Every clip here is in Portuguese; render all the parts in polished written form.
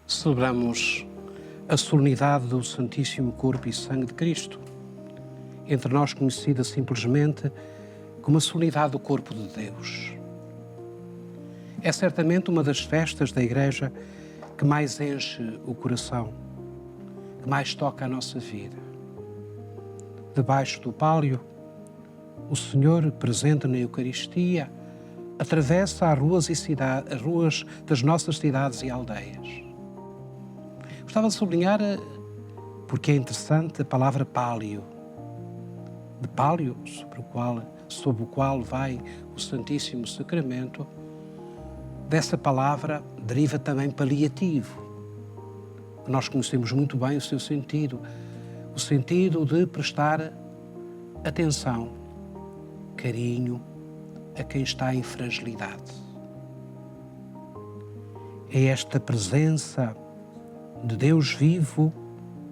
Celebramos a solenidade do Santíssimo Corpo e Sangue de Cristo, entre nós conhecida simplesmente como a solenidade do Corpo de Deus. É certamente uma das festas da Igreja que mais enche o coração, que mais toca a nossa vida. Debaixo do pálio, o Senhor, presente na Eucaristia, atravessa as ruas das nossas cidades e aldeias. Gostava de sublinhar, porque é interessante, a palavra pálio. De pálio, sob o qual vai o Santíssimo Sacramento, dessa palavra deriva também paliativo. Nós conhecemos muito bem o seu sentido, o sentido de prestar atenção, carinho a quem está em fragilidade. É esta presença de Deus vivo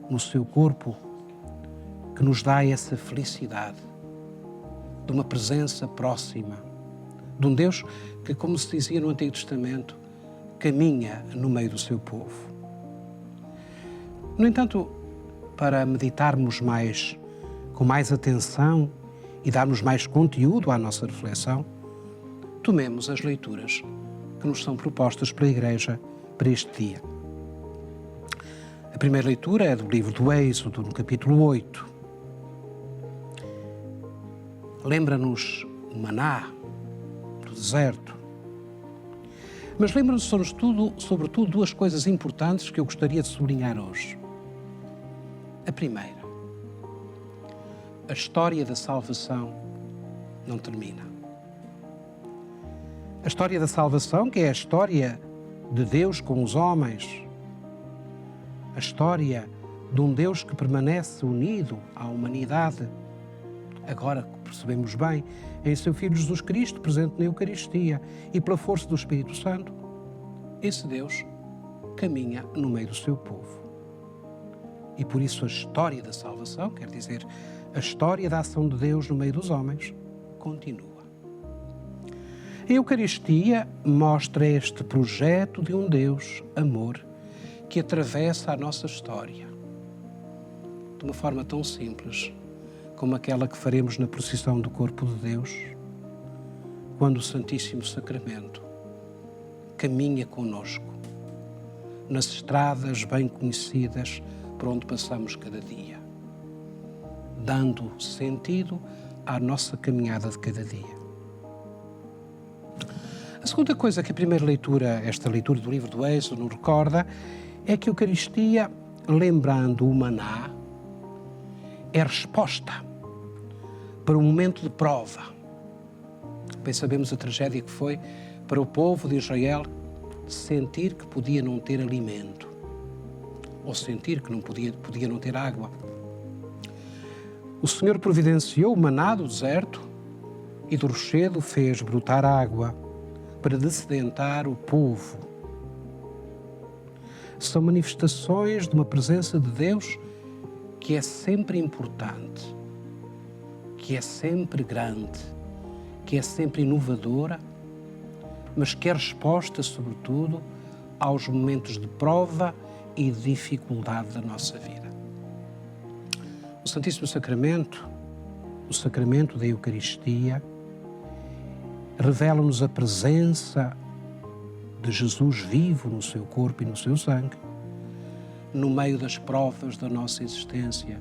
no seu corpo que nos dá essa felicidade de uma presença próxima, de um Deus que, como se dizia no Antigo Testamento, caminha no meio do seu povo. No entanto, para meditarmos com mais atenção e darmos mais conteúdo à nossa reflexão, tomemos as leituras que nos são propostas pela Igreja para este dia. A primeira leitura é do livro do Êxodo, no capítulo 8. Lembra-nos o maná do deserto. Mas lembra-nos sobretudo duas coisas importantes que eu gostaria de sublinhar hoje. A primeira, a história da salvação não termina. A história da salvação, que é a história de Deus com os homens, a história de um Deus que permanece unido à humanidade, agora que percebemos bem, em seu Filho Jesus Cristo, presente na Eucaristia e pela força do Espírito Santo, esse Deus caminha no meio do seu povo. E por isso a história da salvação, quer dizer, a história da ação de Deus no meio dos homens, continua. A Eucaristia mostra este projeto de um Deus, amor, que atravessa a nossa história de uma forma tão simples como aquela que faremos na procissão do Corpo de Deus, quando o Santíssimo Sacramento caminha conosco nas estradas bem conhecidas por onde passamos cada dia, dando sentido à nossa caminhada de cada dia. A segunda coisa que a primeira leitura, esta leitura do livro do Êxodo, nos recorda é que a Eucaristia, lembrando o maná, é resposta para um momento de prova. Bem sabemos a tragédia que foi para o povo de Israel sentir que podia não ter alimento, ou sentir que podia não ter água. O Senhor providenciou o maná do deserto e do rochedo fez brotar água para dessedentar o povo. São manifestações de uma presença de Deus que é sempre importante, que é sempre grande, que é sempre inovadora, mas que é resposta, sobretudo, aos momentos de prova e de dificuldade da nossa vida. O Santíssimo Sacramento, o sacramento da Eucaristia, revela-nos a presença de Jesus vivo no seu corpo e no seu sangue, no meio das provas da nossa existência,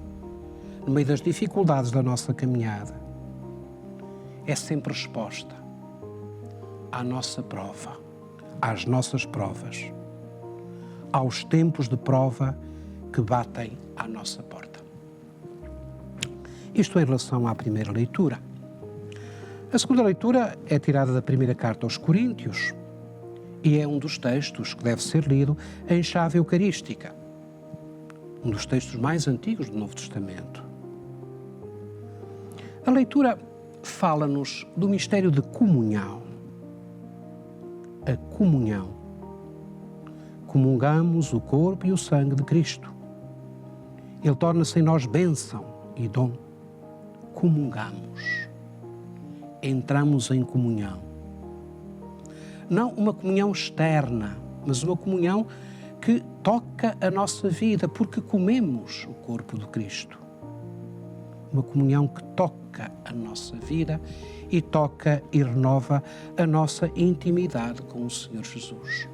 no meio das dificuldades da nossa caminhada. É sempre resposta à nossa prova, às nossas provas, aos tempos de prova que batem à nossa porta. Isto em relação à primeira leitura. A segunda leitura é tirada da primeira carta aos Coríntios e é um dos textos que deve ser lido em chave eucarística, um dos textos mais antigos do Novo Testamento. A leitura fala-nos do mistério de comunhão. A comunhão. Comungamos o corpo e o sangue de Cristo. Ele torna-se em nós bênção e dom. Comungamos. Entramos em comunhão. Não uma comunhão externa, mas uma comunhão que toca a nossa vida, porque comemos o corpo de Cristo. Uma comunhão que toca a nossa vida e toca e renova a nossa intimidade com o Senhor Jesus.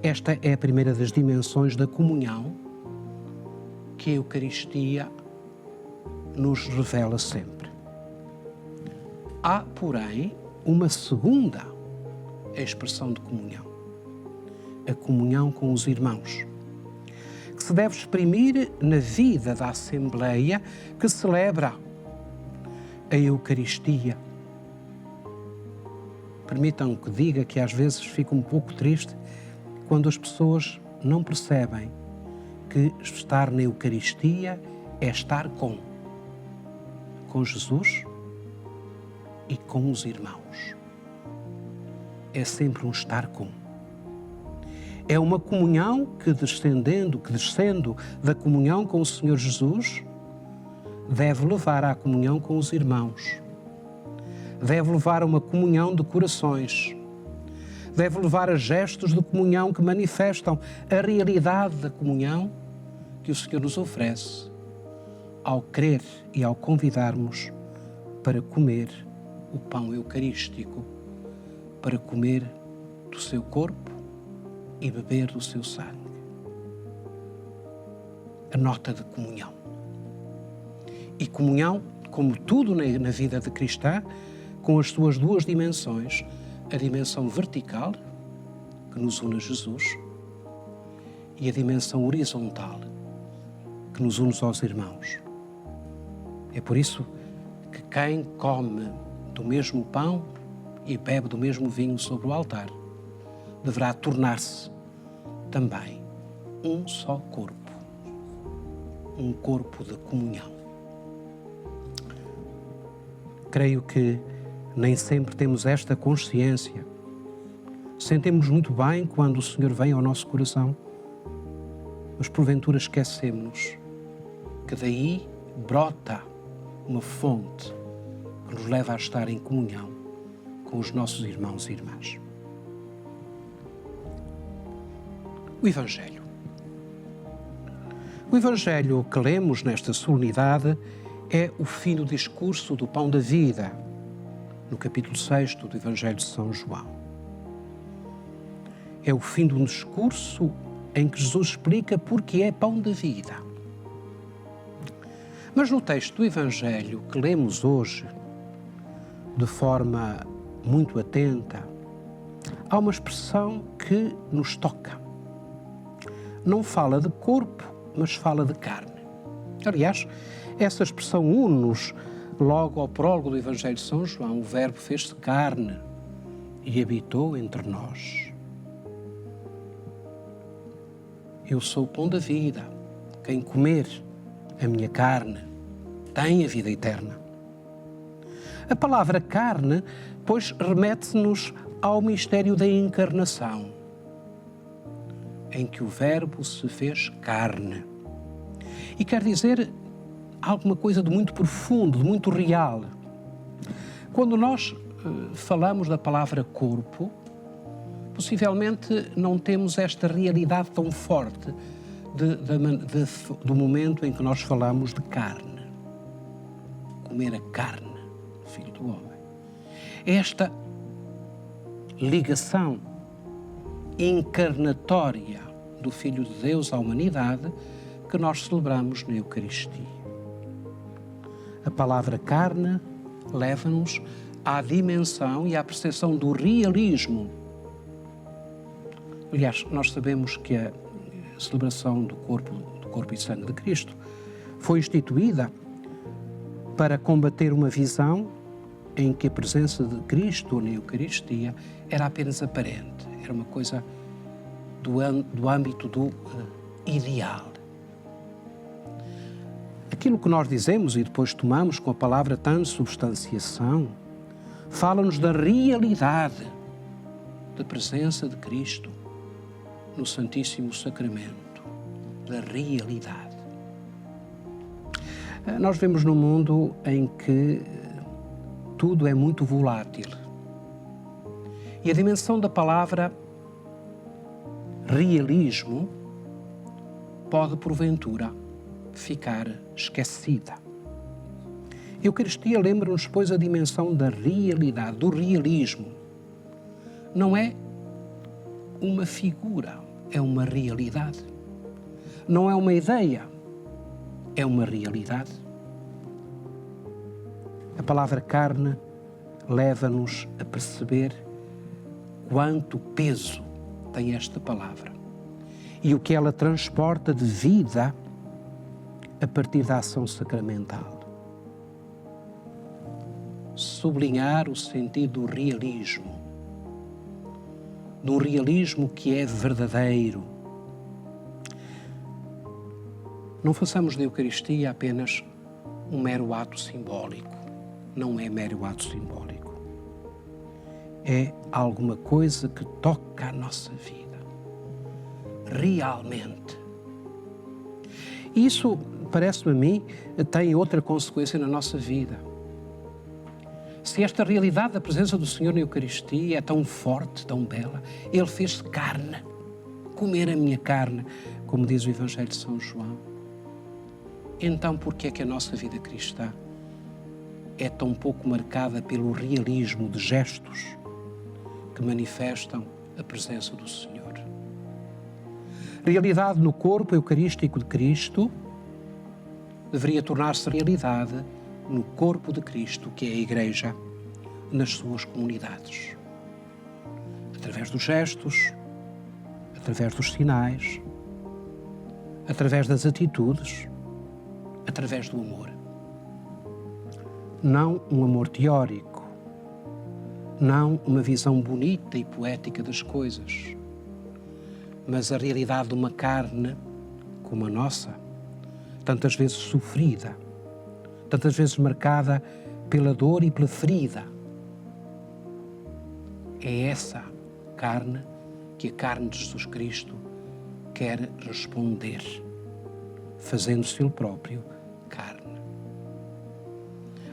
Esta é a primeira das dimensões da comunhão que a Eucaristia nos revela sempre. Há, porém, uma segunda expressão de comunhão, a comunhão com os irmãos, que se deve exprimir na vida da Assembleia que celebra a Eucaristia. Permitam que diga que às vezes fico um pouco triste quando as pessoas não percebem que estar na Eucaristia é estar com Jesus e com os irmãos. É sempre um estar com. É uma comunhão que descendo da comunhão com o Senhor Jesus, deve levar à comunhão com os irmãos. Deve levar a uma comunhão de corações. Deve levar a gestos de comunhão que manifestam a realidade da comunhão que o Senhor nos oferece ao crer e ao convidarmos para comer o pão eucarístico, para comer do seu corpo e beber do seu sangue. A nota de comunhão. E comunhão, como tudo na vida de cristã, com as suas duas dimensões, a dimensão vertical, que nos une a Jesus, e a dimensão horizontal, que nos une aos irmãos. É por isso que quem come do mesmo pão e bebe do mesmo vinho sobre o altar deverá tornar-se também um só corpo, um corpo de comunhão. Creio que nem sempre temos esta consciência. Sentimos muito bem quando o Senhor vem ao nosso coração, mas porventura esquecemos que daí brota uma fonte que nos leva a estar em comunhão com os nossos irmãos e irmãs. O Evangelho. O Evangelho que lemos nesta solenidade é o fim do discurso do Pão da Vida, no capítulo 6 do Evangelho de São João. É o fim de um discurso em que Jesus explica porque é pão da vida. Mas no texto do Evangelho que lemos hoje, de forma muito atenta, há uma expressão que nos toca. Não fala de corpo, mas fala de carne. Aliás, essa expressão une-nos logo ao prólogo do Evangelho de São João. O Verbo fez-se carne e habitou entre nós. Eu sou o pão da vida. Quem comer a minha carne tem a vida eterna. A palavra carne, pois, remete-nos ao mistério da encarnação, em que o Verbo se fez carne. E quer dizer alguma coisa de muito profundo, de muito real. Quando nós falamos da palavra corpo, possivelmente não temos esta realidade tão forte do momento em que nós falamos de carne. Comer a carne, Filho do Homem. Esta ligação encarnatória do Filho de Deus à humanidade que nós celebramos na Eucaristia. A palavra carne leva-nos à dimensão e à percepção do realismo. Aliás, nós sabemos que a celebração do corpo e sangue de Cristo foi instituída para combater uma visão em que a presença de Cristo na Eucaristia era apenas aparente, era uma coisa do âmbito do ideal. Aquilo que nós dizemos e depois tomamos com a palavra transubstanciação, fala-nos da realidade da presença de Cristo no Santíssimo Sacramento, da realidade. Nós vivemos num mundo em que tudo é muito volátil. E a dimensão da palavra realismo pode, porventura, ficar esquecida. A Eucaristia lembra-nos, pois, a dimensão da realidade, do realismo. Não é uma figura, é uma realidade. Não é uma ideia, é uma realidade. A palavra carne leva-nos a perceber quanto peso tem esta palavra e o que ela transporta de vida a partir da ação sacramental. Sublinhar o sentido do realismo, do realismo que é verdadeiro. Não façamos da Eucaristia apenas um mero ato simbólico. Não é mero ato simbólico. É alguma coisa que toca a nossa vida, realmente. Isso, parece-me a mim, tem outra consequência na nossa vida. Se esta realidade da presença do Senhor na Eucaristia é tão forte, tão bela, Ele fez carne, comer a minha carne, como diz o Evangelho de São João. Então, por que é que a nossa vida cristã é tão pouco marcada pelo realismo de gestos que manifestam a presença do Senhor? Realidade no corpo eucarístico de Cristo deveria tornar-se realidade no corpo de Cristo, que é a Igreja, nas suas comunidades. Através dos gestos, através dos sinais, através das atitudes, através do amor. Não um amor teórico, não uma visão bonita e poética das coisas, mas a realidade de uma carne como a nossa, tantas vezes sofrida, tantas vezes marcada pela dor e pela ferida. É essa carne que a carne de Jesus Cristo quer responder, fazendo-se Ele próprio carne.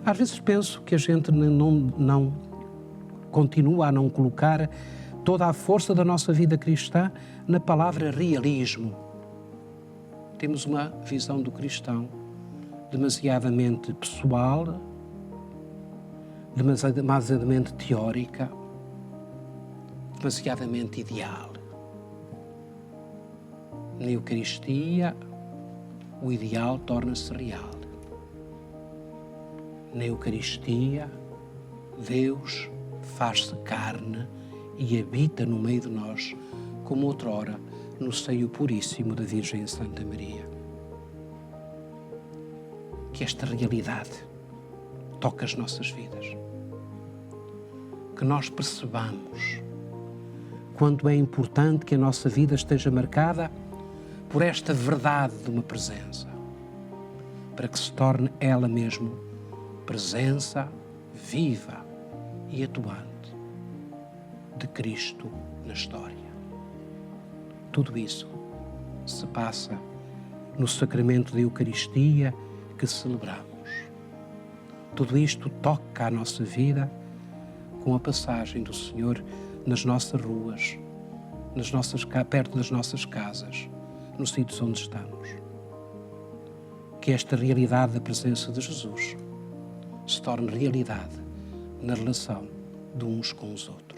Às vezes penso que a gente não continua a não colocar toda a força da nossa vida cristã na palavra realismo. Temos uma visão do cristão demasiadamente pessoal, demasiadamente teórica, demasiadamente ideal. Na Eucaristia, o ideal torna-se real. Na Eucaristia, Deus faz-se carne e habita no meio de nós, como outrora no seio puríssimo da Virgem Santa Maria. Que esta realidade toque as nossas vidas. Que nós percebamos quanto é importante que a nossa vida esteja marcada por esta verdade de uma presença, para que se torne ela mesmo presença viva e atuante de Cristo na história. Tudo isso se passa no sacramento da Eucaristia que celebramos. Tudo isto toca a nossa vida com a passagem do Senhor nas nossas ruas, perto das nossas casas, nos sítios onde estamos. Que esta realidade da presença de Jesus se torne realidade na relação de uns com os outros.